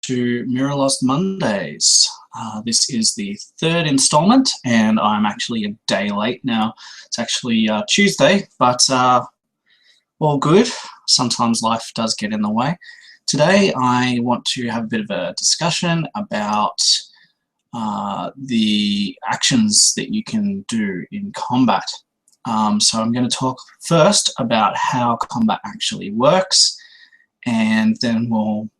to Mirrorlost Mondays. This is the third installment, and I'm actually a day late now. It's actually Tuesday, but all good. Sometimes life does get in the way. Today I want to have a bit of a discussion about the actions that you can do in combat. So I'm going to talk first about how combat actually works, and then we'll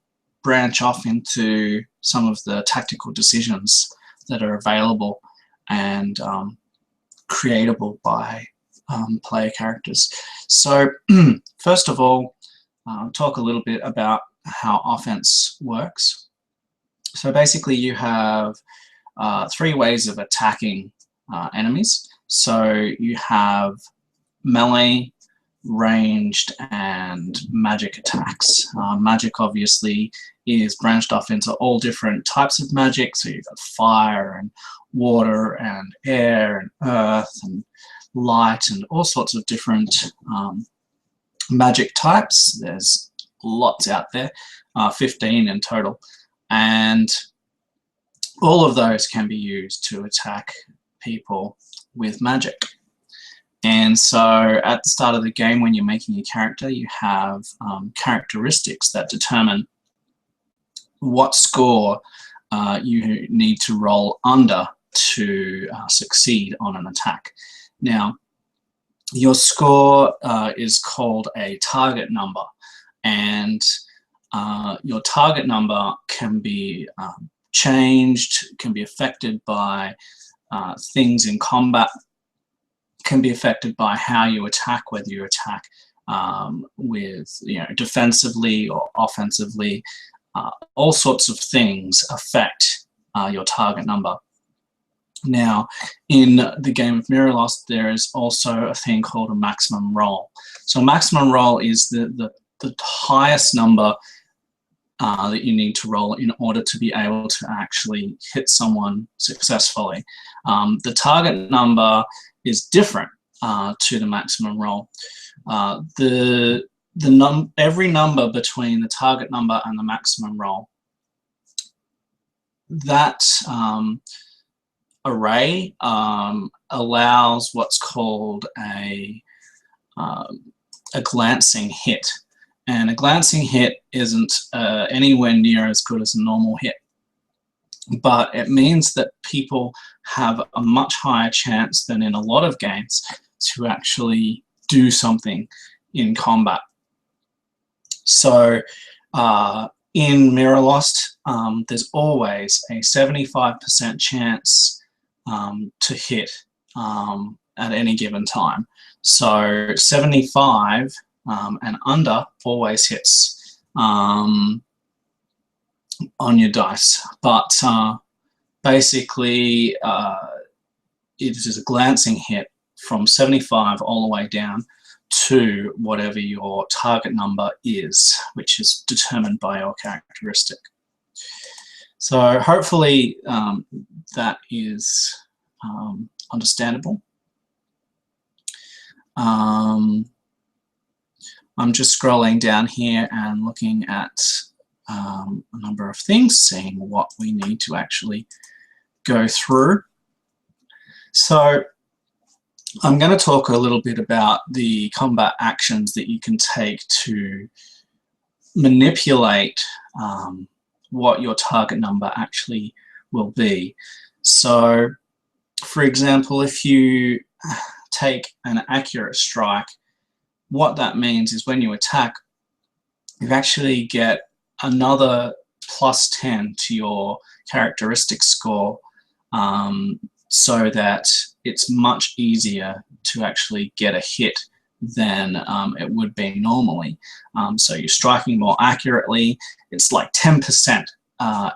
branch off into some of the tactical decisions that are available and creatable by player characters. So first of all, talk a little bit about how offense works. So basically you have three ways of attacking enemies. So you have melee, ranged, and magic attacks. Magic obviously is branched off into all different types of magic. So you've got fire and water and air and earth and light and all sorts of different magic types. There's lots out there, 15 in total, and all of those can be used to attack people with magic. And so at the start of the game, when you're making a character, you have characteristics that determine what score you need to roll under to succeed on an attack. Now, your score is called a target number, and your target number can be changed, can be affected by things in combat, can be affected by how you attack, whether you attack with, defensively or offensively. All sorts of things affect your target number. Now, in the game of Mirrorlost, there is also a thing called a maximum roll. So maximum roll is the highest number that you need to roll in order to be able to actually hit someone successfully. The target number is different to the maximum roll. Every number between the target number and the maximum roll, that array allows what's called a glancing hit. And a glancing hit isn't anywhere near as good as a normal hit, but it means that people have a much higher chance than in a lot of games to actually do something in combat. So in Mirrorlost, there's always a 75% chance to hit at any given time. So 75 and under always hits on your dice, but basically it is a glancing hit from 75 all the way down to whatever your target number is, which is determined by your characteristic. So hopefully that is understandable. I'm just scrolling down here and looking at a number of things, seeing what we need to actually go through. So I'm going to talk a little bit about the combat actions that you can take to manipulate what your target number actually will be. So, for example, if you take an accurate strike, what that means is when you attack, you actually get another +10 to your characteristic score, so that it's much easier to actually get a hit than it would be normally. So you're striking more accurately. It's like 10%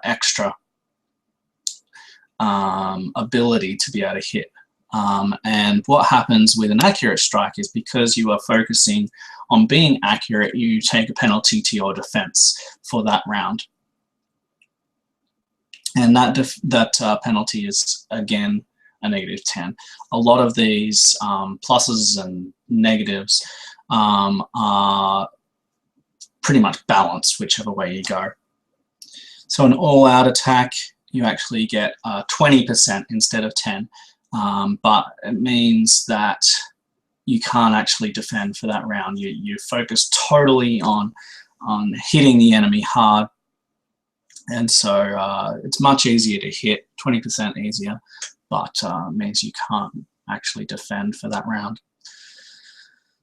extra ability to be able to hit. And what happens with an accurate strike is, because you are focusing on being accurate, you take a penalty to your defense for that round. And that penalty is, again, a -10. A lot of these pluses and negatives are pretty much balanced whichever way you go. So an all-out attack, you actually get 20% instead of 10, but it means that you can't actually defend for that round. You focus totally on hitting the enemy hard, and so it's much easier to hit, 20% easier, but means you can't actually defend for that round.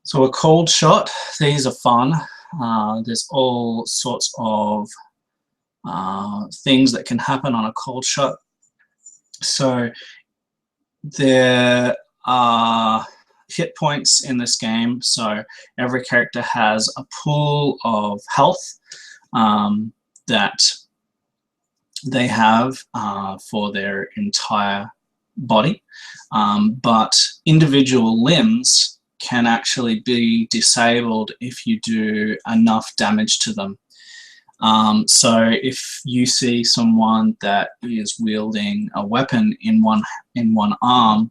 So a cold shot, these are fun. There's all sorts of things that can happen on a cold shot. So there are hit points in this game, so every character has a pool of health that they have for their entire body, but individual limbs can actually be disabled if you do enough damage to them. So if you see someone that is wielding a weapon in one arm,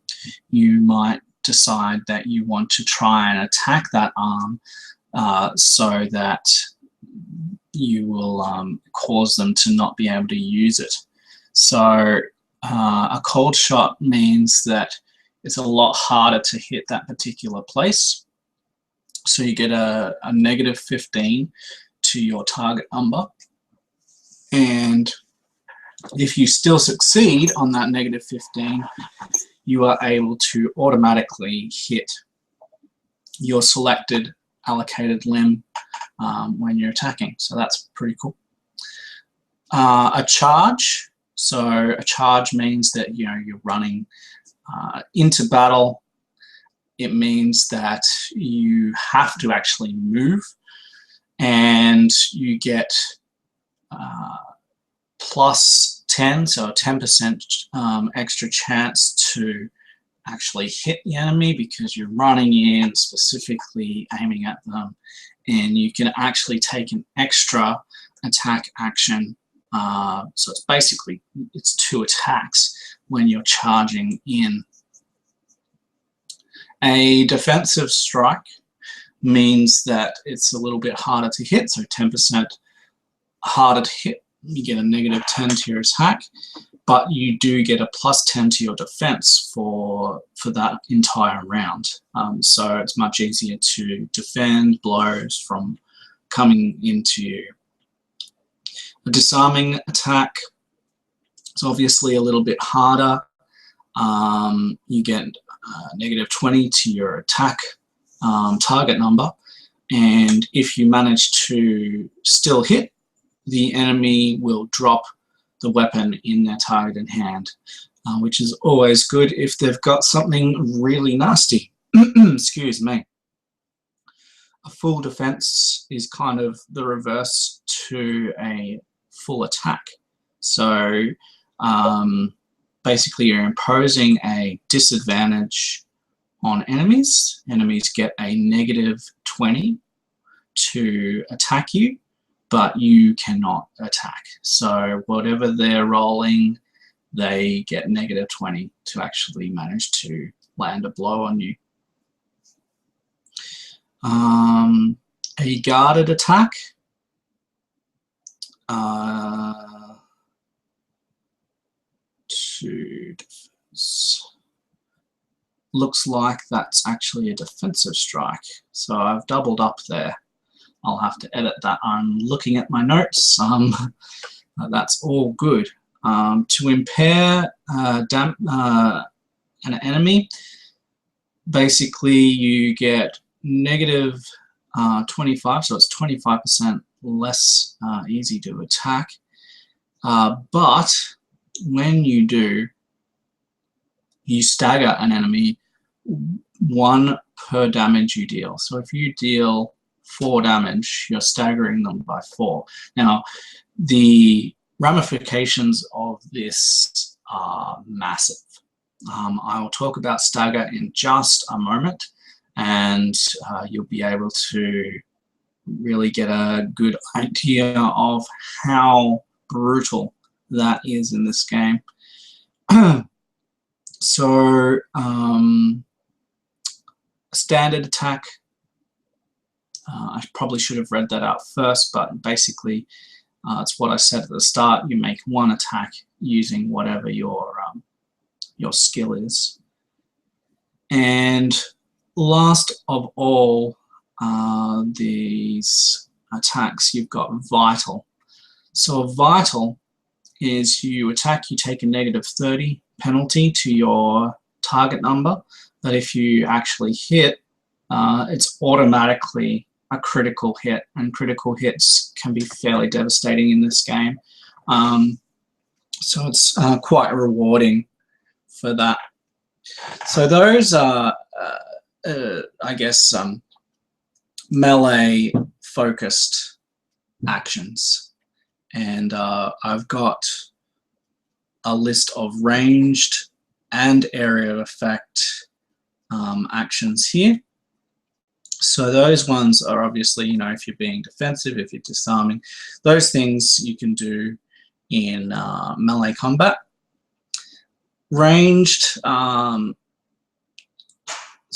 you might decide that you want to try and attack that arm so that you will cause them to not be able to use it. So a cold shot means that it's a lot harder to hit that particular place. So you get a -15 to your target number, and if you still succeed on that -15, you are able to automatically hit your selected allocated limb when you're attacking. So that's pretty cool. A charge. So a charge means that you're running into battle. It means that you have to actually move, and you get +10, so a 10% extra chance to actually hit the enemy because you're running in, specifically aiming at them, and you can actually take an extra attack action. So it's basically, it's 2 attacks when you're charging in. A defensive strike means that it's a little bit harder to hit, so 10% harder to hit. You get a -10 to your attack, but you do get a +10 to your defense for that entire round. So it's much easier to defend blows from coming into you. A disarming attack is obviously a little bit harder. You get -20 to your attack target number, and if you manage to still hit, the enemy will drop the weapon in their targeted hand, which is always good if they've got something really nasty. Excuse me. A full defense is kind of the reverse to a full attack. So basically you're imposing a disadvantage on enemies. Enemies get a -20 to attack you, but you cannot attack. So whatever they're rolling, they get -20 to actually manage to land a blow on you. A guarded attack. To defense. Looks like that's actually a defensive strike. So I've doubled up there. I'll have to edit that. I'm looking at my notes. That's all good. To impair an enemy, basically you get -25, so it's 25% less easy to attack. But when you do, you stagger an enemy 1 per damage you deal. So if you deal 4 damage, you're staggering them by 4. Now, the ramifications of this are massive. I will talk about stagger in just a moment, and you'll be able to really get a good idea of how brutal that is in this game. So, standard attack, I probably should have read that out first, but basically It's what I said at the start. You make one attack using whatever your skill is. And last of all these attacks, you've got Vital. So Vital is you attack, you take a -30 penalty to your target number, but if you actually hit, it's automatically a critical hit, and critical hits can be fairly devastating in this game. So it's quite rewarding for that. So those are, I guess, melee-focused actions. And I've got a list of ranged and area of effect actions here. So those ones are obviously, you know, if you're being defensive, if you're disarming, those things you can do in melee combat. Ranged, some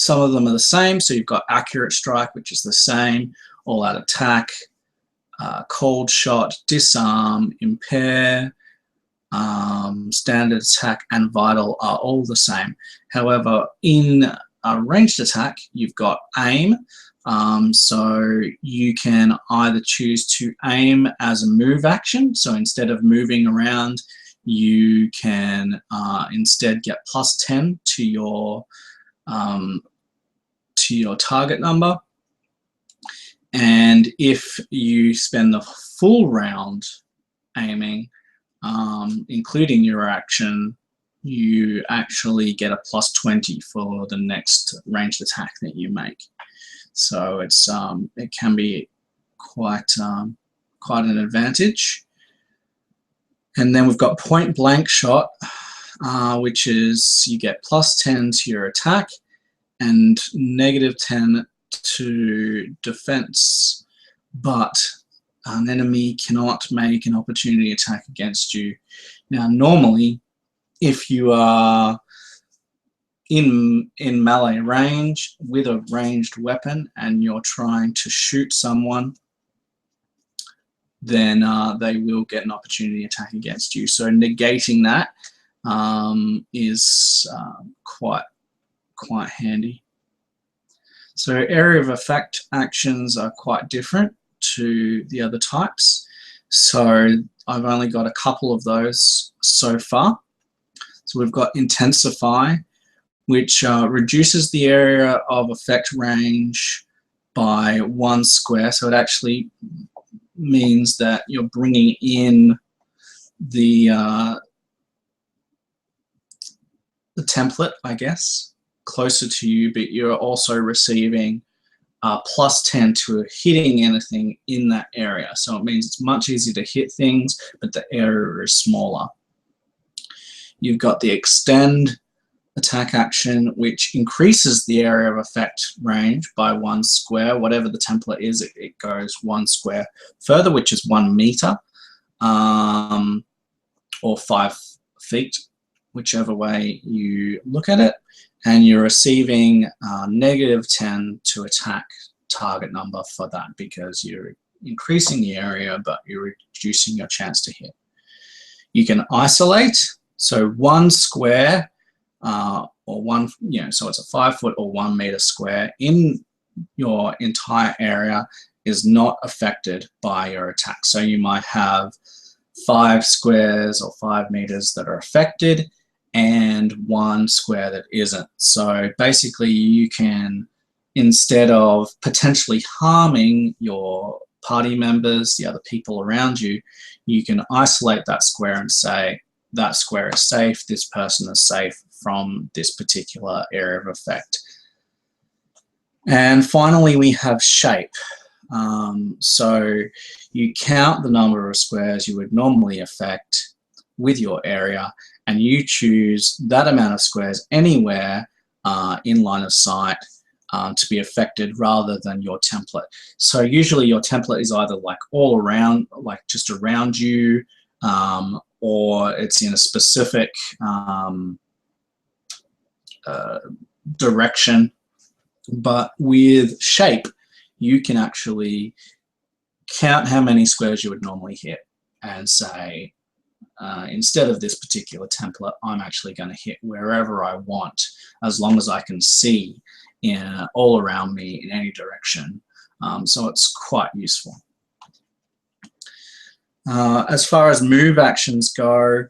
of them are the same. So you've got accurate strike, which is the same, all out attack, cold shot, disarm, impair, standard attack, and vital are all the same. However, in a ranged attack, you've got aim. So you can either choose to aim as a move action. So instead of moving around, you can instead get +10 to your target number. And if you spend the full round aiming, including your action, you actually get a +20 for the next ranged attack that you make. So it's it can be quite an advantage. And then we've got point blank shot, which is you get +10 to your attack and -10 to defense, but an enemy cannot make an opportunity attack against you. Now, normally, if you are in melee range with a ranged weapon and you're trying to shoot someone, then they will get an opportunity attack against you. So negating that is quite handy. So area of effect actions are quite different to the other types. So I've only got a couple of those so far. So we've got intensify, which reduces the area of effect range by 1 square. So it actually means that you're bringing in the template, I guess, closer to you, but you're also receiving +10 to hitting anything in that area. So it means it's much easier to hit things, but the area is smaller. You've got the extend attack action, which increases the area of effect range by 1 square. Whatever the template is, it goes 1 square further, which is 1 meter, or 5 feet, whichever way you look at it. And you're receiving -10 to attack target number for that, because you're increasing the area, but you're reducing your chance to hit. You can isolate, so 1 square, or one, so it's a 5 foot or 1 meter square in your entire area is not affected by your attack. So you might have 5 squares or 5 meters that are affected and 1 square that isn't. So basically you can, instead of potentially harming your party members, the other people around you, you can isolate that square and say that square is safe, this person is safe from this particular area of effect. And finally we have shape. So you count the number of squares you would normally affect with your area, and you choose that amount of squares anywhere in line of sight to be affected rather than your template. So usually your template is either like all around, like just around you, or it's in a specific direction. But with shape, you can actually count how many squares you would normally hit. and say, instead of this particular template, I'm actually going to hit wherever I want, as long as I can see all around me in any direction. So it's quite useful. As far as move actions go,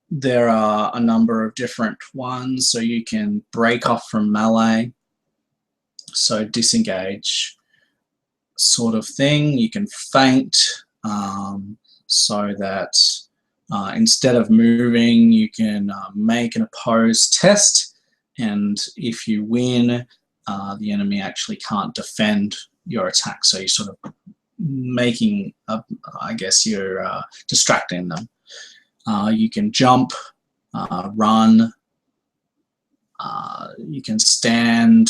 there are a number of different ones. So you can break off from melee, so disengage sort of thing. You can feint, so that instead of moving, you can make an opposed test, and if you win, the enemy actually can't defend your attack, so you're sort of making I guess you're distracting them. You can jump, run, you can stand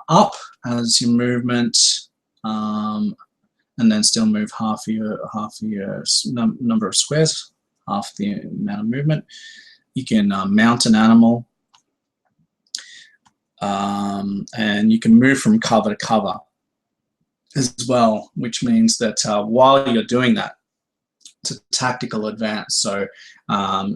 up as your movement, and then still move half of your number of squares, half the amount of movement. You can mount an animal, and you can move from cover to cover as well, which means that while you're doing that, it's a tactical advance. So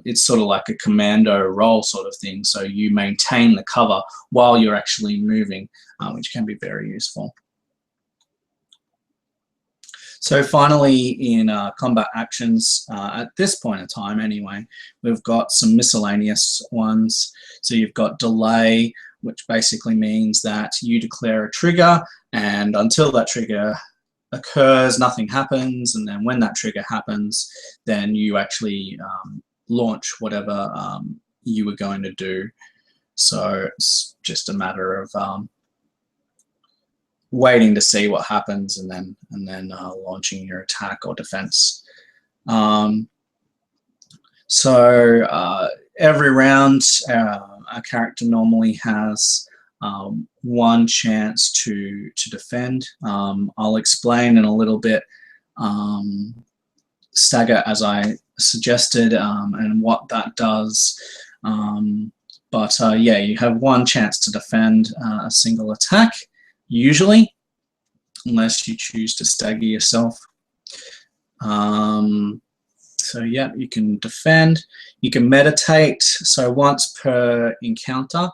it's sort of like a commando role sort of thing. So you maintain the cover while you're actually moving, which can be very useful. So finally, in combat actions, at this point in time anyway, we've got some miscellaneous ones. So you've got delay, which basically means that you declare a trigger, and until that trigger occurs, nothing happens, and then when that trigger happens, then you actually launch whatever you were going to do. So it's just a matter of waiting to see what happens, and then launching your attack or defense. So every round, a character normally has one chance to defend. I'll explain in a little bit stagger as I suggested, and what that does. But yeah, you have one chance to defend a single attack, usually, unless you choose to stagger yourself. So yeah, you can defend. You can meditate. So once per encounter,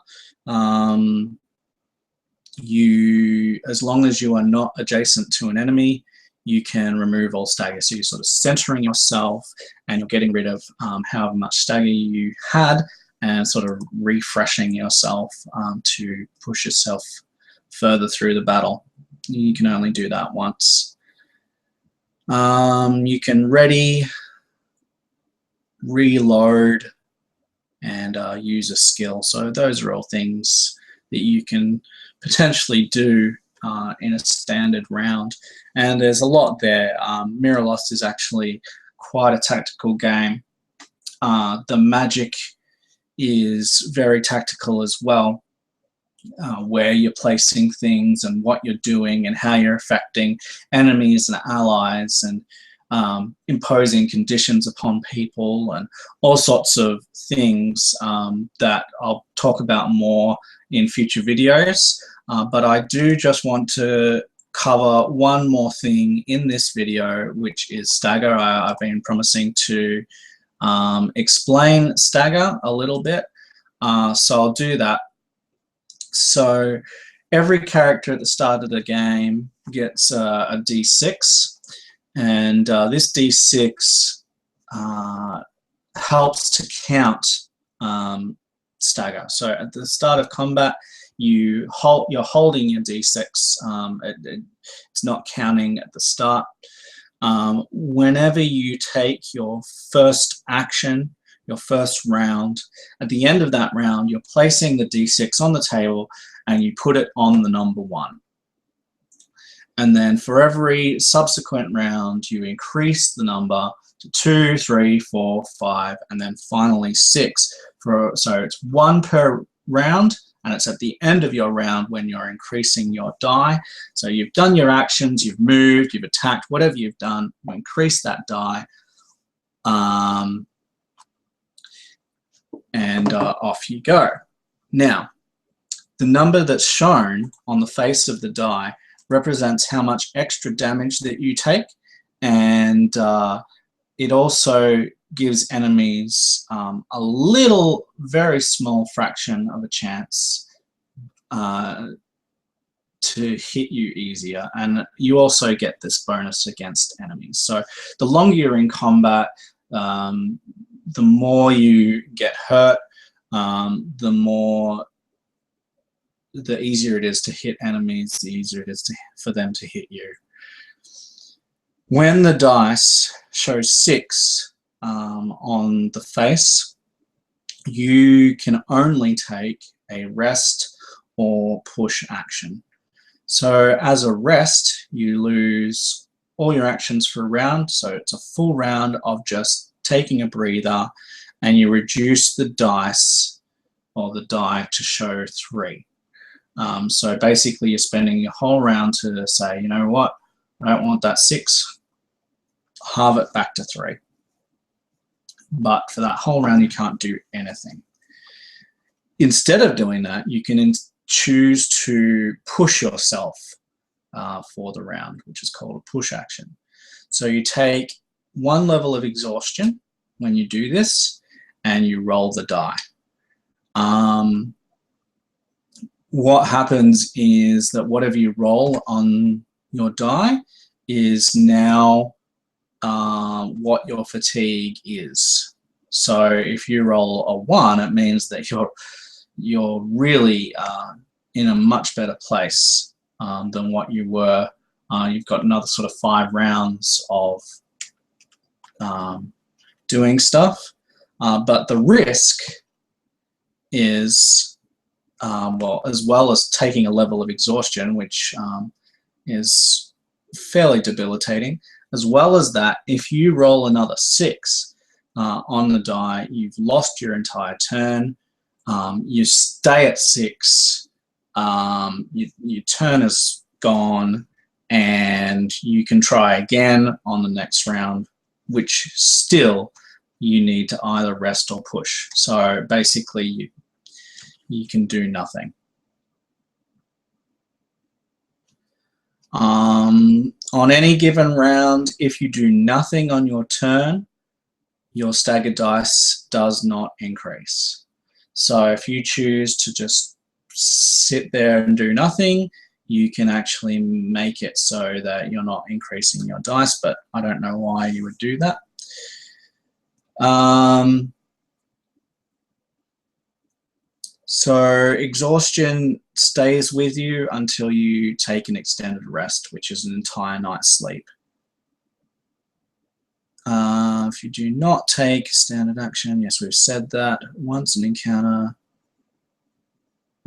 as long as you are not adjacent to an enemy, you can remove all stagger. So you're sort of centering yourself, and you're getting rid of however much stagger you had, and sort of refreshing yourself to push yourself further through the battle. You can only do that once. You can ready, reload, and use a skill. So those are all things that you can potentially do in a standard round. And there's a lot there. Mirrorlost is actually quite a tactical game. The magic is very tactical as well, where you're placing things and what you're doing and how you're affecting enemies and allies, and imposing conditions upon people, and all sorts of things that I'll talk about more in future videos. But I do just want to cover one more thing in this video, which is stagger. I've been promising to explain stagger a little bit, so I'll do that. So every character at the start of the game gets a D6, and this D6 helps to count stagger. So at the start of combat, you're holding your D6. It's not counting at the start. Whenever you take your first action, your first round, at the end of that round, you're placing the D6 on the table, and you put it on the number 1. And then for every subsequent round, you increase the number to 2, 3, 4, 5, and then finally 6. So it's 1 per round, and it's at the end of your round when you're increasing your die. So you've done your actions, you've moved, you've attacked, whatever you've done, you increase that die, and off you go. Now, the number that's shown on the face of the die represents how much extra damage that you take, and it also gives enemies a little, very small fraction of a chance to hit you easier, and you also get this bonus against enemies. So the longer you're in combat, the more you get hurt, the easier it is to hit enemies, the easier it is for them to hit you. When the dice shows 6 on the face, you can only take a rest or push action. So as a rest, you lose all your actions for a round, so it's a full round of just taking a breather, and you reduce the dice or the die to show 3. So basically you're spending your whole round to say, you know what, I don't want that 6, halve it back to 3. But for that whole round you can't do anything. Instead of doing that, you can choose to push yourself for the round, which is called a push action. So you take 1 level of exhaustion when you do this, and you roll the die. What happens is that whatever you roll on your die is now what your fatigue is. So if you roll a 1, it means that you're really in a much better place than what you were. You've got another sort of 5 rounds of doing stuff, but the risk is, well, as well as taking a level of exhaustion, which is fairly debilitating, as well as that, if you roll another 6 on the die, you've lost your entire turn. You stay at 6, your turn is gone, and you can try again on the next round, which still you need to either rest or push. So basically you can do nothing. On any given round, if you do nothing on your turn, your staggered dice does not increase. So if you choose to just sit there and do nothing, you can actually make it so that you're not increasing your dice, but I don't know why you would do that. So exhaustion stays with you until you take an extended rest, which is an entire night's sleep. If you do not take standard action, yes, we've said that. Once an encounter.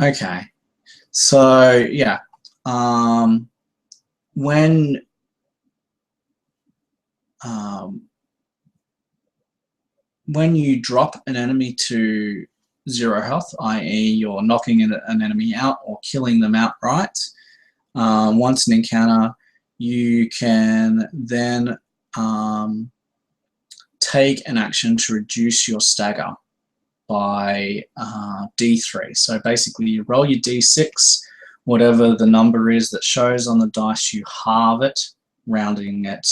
Okay, so yeah, when you drop an enemy to 0 health, i.e. you're knocking an enemy out or killing them outright, once an encounter, you can then take an action to reduce your stagger by D3. So basically you roll your D6, whatever the number is that shows on the dice, you halve it, rounding it.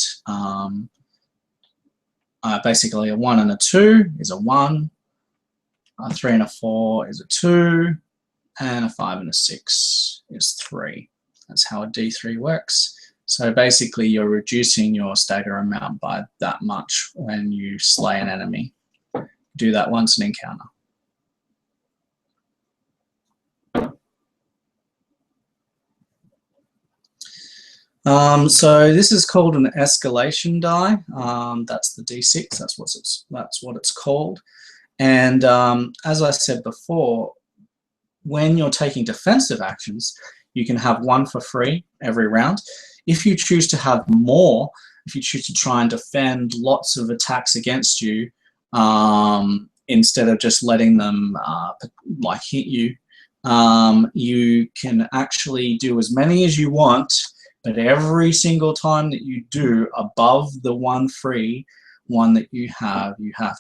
Basically a 1 and a 2 is a 1, a 3 and a 4 is a 2, and a 5 and a 6 is 3. That's how a D3 works. So basically you're reducing your stagger amount by that much when you slay an enemy. Do that once an encounter. So this is called an escalation die. That's the D6. That's what it's called. And as I said before, when you're taking defensive actions, you can have 1 for free every round. If you choose to have more, if you choose to try and defend lots of attacks against you, instead of just letting them like hit you, you can actually do as many as you want, but every single time that you do above the 1 free one that you have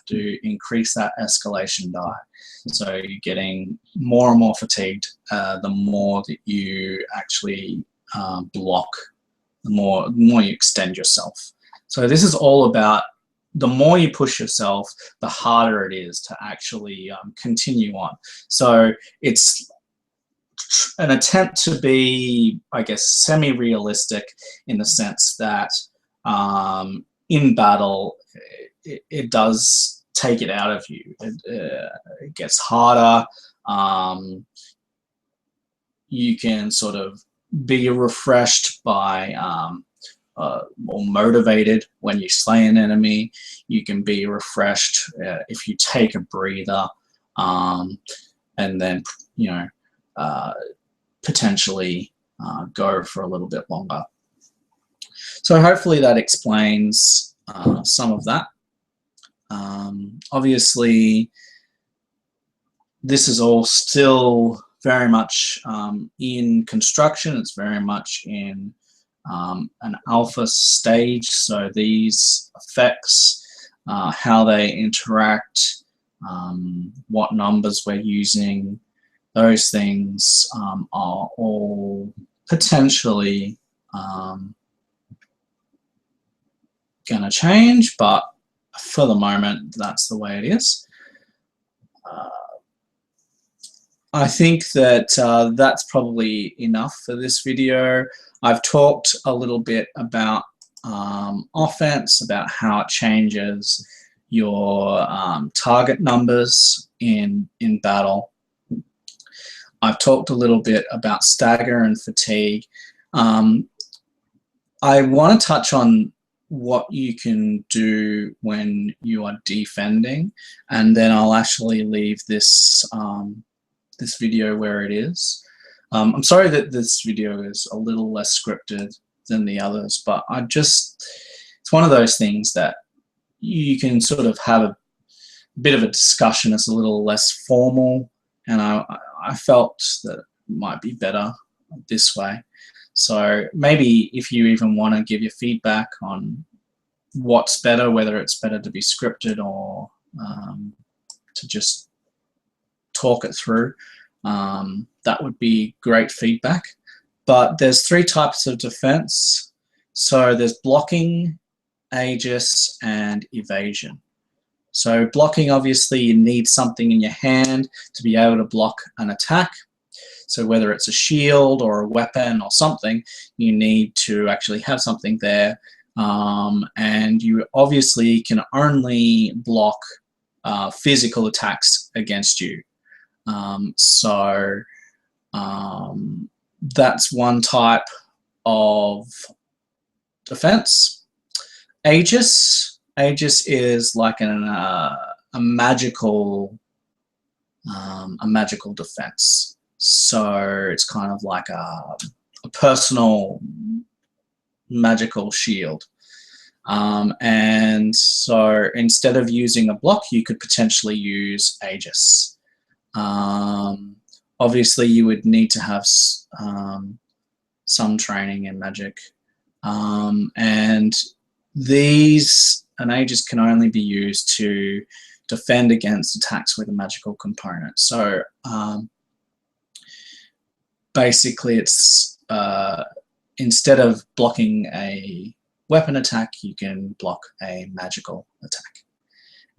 to increase that escalation die. So you're getting more and more fatigued the more that you actually block, the more you extend yourself. So this is all about the more you push yourself, the harder it is to actually continue on. So it's an attempt to be, I guess, semi-realistic in the sense that in battle, it does take it out of you. It gets harder. You can sort of be refreshed by or motivated when you slay an enemy. You can be refreshed if you take a breather, and then potentially go for a little bit longer. So hopefully that explains some of that. Obviously, this is all still very much in construction. It's very much in an alpha stage, so these effects, how they interact, what numbers we're using, those things are all potentially going to change, but for the moment that's the way it is. I think that that's probably enough for this video. I've talked a little bit about offense, about how it changes your target numbers in battle. I've talked a little bit about stagger and fatigue. I want to touch on what you can do when you are defending, and then I'll actually leave this this video where it is. I'm sorry that this video is a little less scripted than the others, but it's one of those things that you can sort of have a bit of a discussion. It's a little less formal, and I felt that it might be better this way. So maybe if you even want to give your feedback on what's better, whether it's better to be scripted or to just talk it through, that would be great feedback. But there's 3 types of defense. So there's blocking, aegis, and evasion. So blocking, obviously you need something in your hand to be able to block an attack. So whether it's a shield or a weapon or something, you need to actually have something there. And you obviously can only block physical attacks against you. That's one type of defense. Aegis is like a magical defense. So it's kind of like a personal magical shield. And so instead of using a block, you could potentially use Aegis. Obviously, you would need to have some training in magic. And an Aegis can only be used to defend against attacks with a magical component. So basically, it's instead of blocking a weapon attack, you can block a magical attack.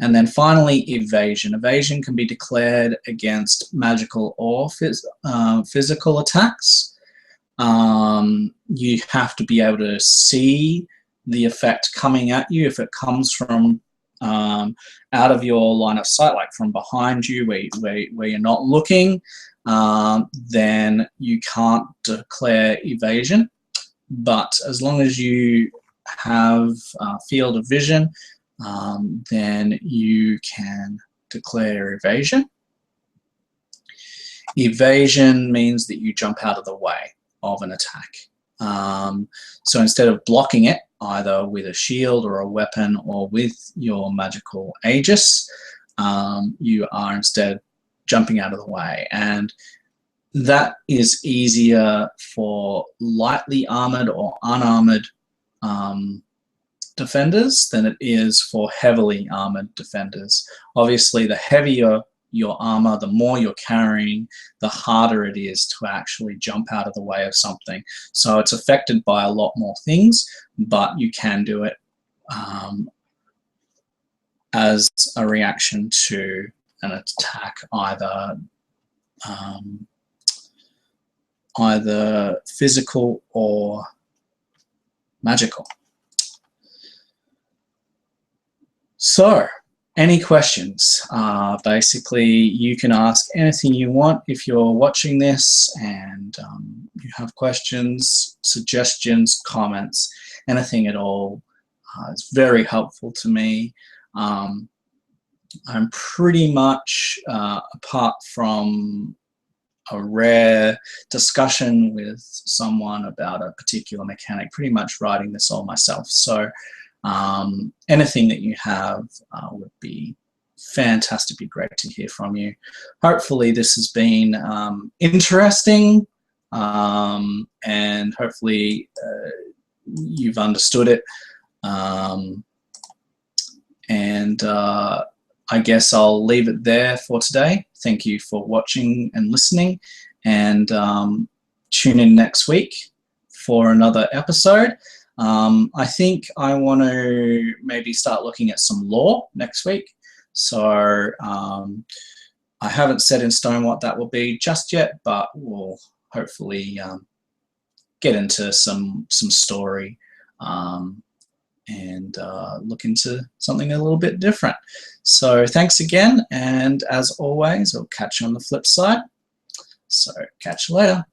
And then finally, evasion. Evasion can be declared against magical or physical attacks. You have to be able to see the effect coming at you. If it comes from out of your line of sight, like from behind you where you're not looking, then you can't declare evasion. But as long as you have field of vision, then you can declare evasion. Evasion means that you jump out of the way of an attack. So instead of blocking it, either with a shield or a weapon or with your magical Aegis, you are instead jumping out of the way. And that is easier for lightly armored or unarmored defenders than it is for heavily armored defenders. Obviously, the heavier your armor, the more you're carrying, the harder it is to actually jump out of the way of something. So it's affected by a lot more things, but you can do it as a reaction to an attack, either physical or magical. So, any questions? Basically, you can ask anything you want if you're watching this, and you have questions, suggestions, comments, anything at all. It's very helpful to me. I'm pretty much, apart from a rare discussion with someone about a particular mechanic, pretty much writing this all myself. So anything that you have would be fantastic, be great to hear from you. Hopefully this has been interesting, and hopefully you've understood it. I guess I'll leave it there for today. Thank you for watching and listening, and tune in next week for another episode. I think I want to maybe start looking at some lore next week. So I haven't set in stone what that will be just yet, but we'll hopefully get into some story and look into something a little bit different. So thanks again, and as always, I'll catch you on the flip side. So catch you later.